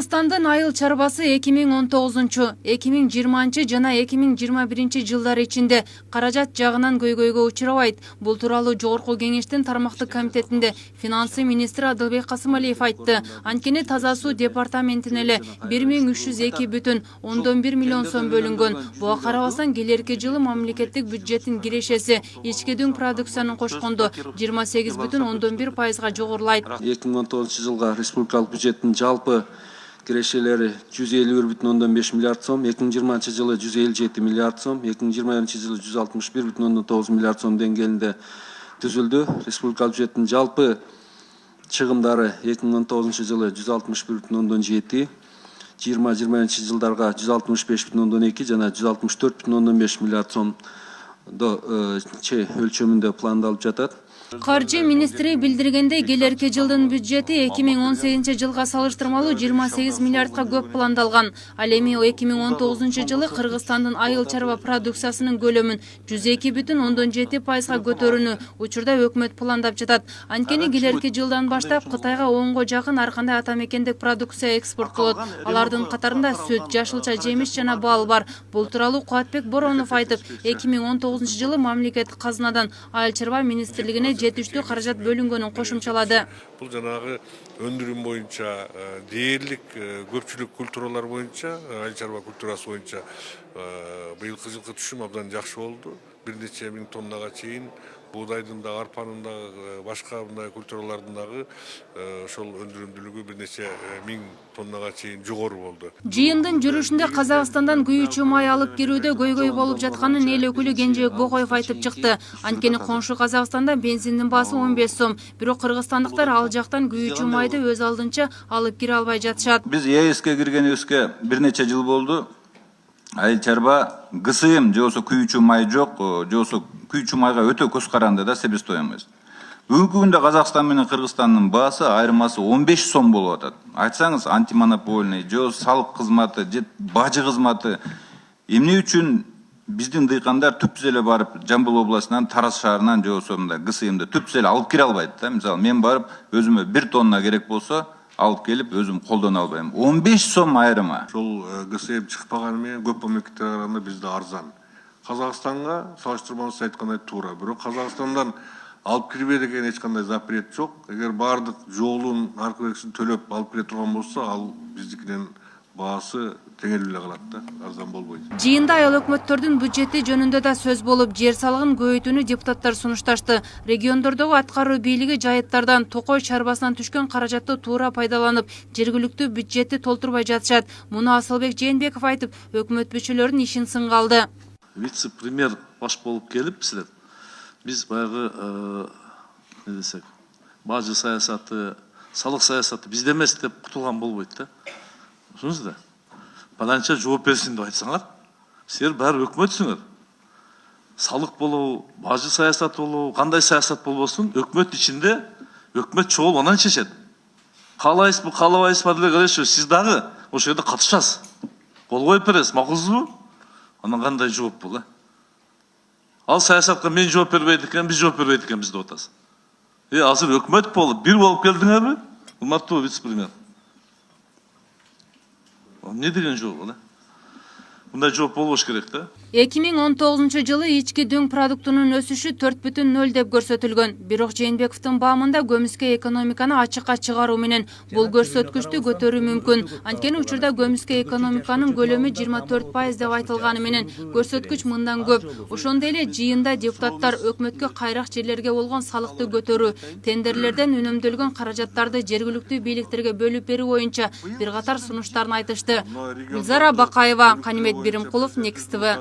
Кыргызстандын айыл чарбасы 2019-2020 жана 2021 жылдар ичинде каражат жагынан көйгөйгө учурабайт. Бул тууралуу Жогорку Кеңештин тармактык комитетинде финансы министри Адылбек Касымалиев айтты. Анткени таза суу департаментине эле 1302,1 миллион сом бөлүнгөн. Буга карабастан келерки жылы мамлекеттик бюджеттин кирешеси ички дүң продукциянын кошкондо 28,1%га жогорулайт. 2019 жылга республикалык бюджеттин жалпы кирешелери 151,5 миллиард сом, 2020 жылы 157 миллиард сом, 2021 жылы 161,9 миллиард сом деңгээлинде түзүлдү. Республикалык бюджеттин жалпы чыгымдары 2019 жылы 161,7, 2021 жылдарга 165,2 жана 164,5 миллиард сом өлчөмүндө пландалып жатат. Каржы министри билдиргендей, келерки жылдын бюджети 2018 жылга салыштырмалуу 28 миллиардка көп пландалган. Ал эми 2019 жылы Кыргызстандын айыл чарба продукциясынын көлөмүн 102,7%га көтөрүүнү учурда өкмөт пландап жатат. Анткени келерки жылдан баштап Кытайга 10го жакын ар кандай ата мекендик продукция экспорттолот. Алардын катарында сүт, жашылча жемиш жана бал бар. Бул тууралуу Кубатбек Боронов айтып, 2019 жылы мамлекеттик казынадан айыл чарба министрлигине жетиштүү каражат бөлүнгөнүн кошумчалады. Бул жанагы өндүрүм боюнча дээрлик көпчүлүк культуралар боюнча, айыл чарба культурасы боюнча быйылкы жылкы түшүм абдан жакшы болду. Бир нече миң тоннага чейин буудайдын да, арпанын да, башка мындай культуралардын дагы ошол өндүрүмдүүлүгү бир нече миң тоннага чейин жогору болду. Жыйындын жүрүшүндө Казакстандан күйүүчү май алып кирүүдө көйгөй болуп жатканын эл өкүлү Кенжебек Бокоев айтып чыкты. Анткени коншу Казакстанда бензиндин баасы 15 сом, бирок кыргызстандыктар ал жактан күйүүчү майды өз алдынча алып кире албай жатышат. Биз ЕСке киргенибизге бир нече жыл болду. Айыл чарба ГСМ жосо күйүүчү май жок, жосо күйүүчү майга өтө көз каранды да себестоимость. Бүгүнкү күндө Казакстан менен Кыргызстандын баасы айырмасы 15 сом болуп атат. Айтсаңыз антимонопольный, же салык кызматы, же бажы кызматы. Эмне үчүн биздин дыйкандар түпсүз эле барып Жамбыл областынан, Тараз шаарынан жосо мындай ГСМди түпсүз эле алып кире албайт да. Мисалы мен барып өзүмө 1 тонна керек болсо алып келип өзүм колдоно албайм. 15 сом айырымы. Ошол ГСМ чыкпаганы менен көп мамлекеттерге караганда бизде арзан. Казакстанга салыштырмалуу айткандай туура. Бирок Казакстандан алып кирбей деген эч кандай запрет жок. Эгер баардык жолун, наркотиксин төлөп алып кире турган болсо, ал биздикинен баасы теңелип эле калат да, арзан болбойт. Жыйында айыл өкмөттөрдүн бюджети жөнүндө да сөз болуп, жер салыгын көбөйтүүнү депутаттар сунушташты. Региондордогу аткаруу бийлиги жайыттардан, Токой чарбасынан түшкөн каражатты туура пайдаланып, жергиликтүү бюджетти толтурбай жатышат. Муну Асылбек Жээнбеков айтып, өкмөт мүчөлөрүнүн ишин сынга алды. Вице-премьер баш болуп келип силер, биз баягы не десек, бажы саясаты, салык саясаты бизде эмес деп кутулган болбойт да. Түшүнүңүз да. Баланча жооп берсин деп айтсаңар, силер баары өкмөтсүңөр. Салык болобу, бажы саясаты болобу, кандай саясат болбосун, өкмөт ичинде өкмөт чогулуп анан чечет. Каалайсызбы, каалабайсызбы деле келишип, сиз дагы ошол жерде катышасыз. Кол коюп бересиз, макулсузбу? Анан кандай жооп бул? Ал саясатка мен жооп бербейт экен, биз жооп бербейт экенбиз деп атасыз. Азыр өкмөт болуп, бир болуп келдиңерби? Урматтуу вице-премьер. Не деген жооп бул? Мындай жооп болбош керек да. 2019 жылы ички дүң продуктунун өсүшү 4,0 деп көрсөтүлгөн. Бирок Жээнбековдун баамында көмүскө экономиканы ачыкка чыгаруу менен бул көрсөткүчтү көтөрүү мүмкүн. Анткени учурда көмүскө экономиканын көлөмү 24% деп айтылганы менен көрсөткүч мындан көп. Ошондой эле жыйында депутаттар өкмөткө кайрак жерлерге болгон салыкты көтөрүү, тендерлерден үнөмдөлгөн каражаттарды жергиликтүү бийликтерге бөлүп берүү боюнча бир катар сунуштарын айтышты. Гүлзара Бакаева, Канимет Биримкулов, Next TV.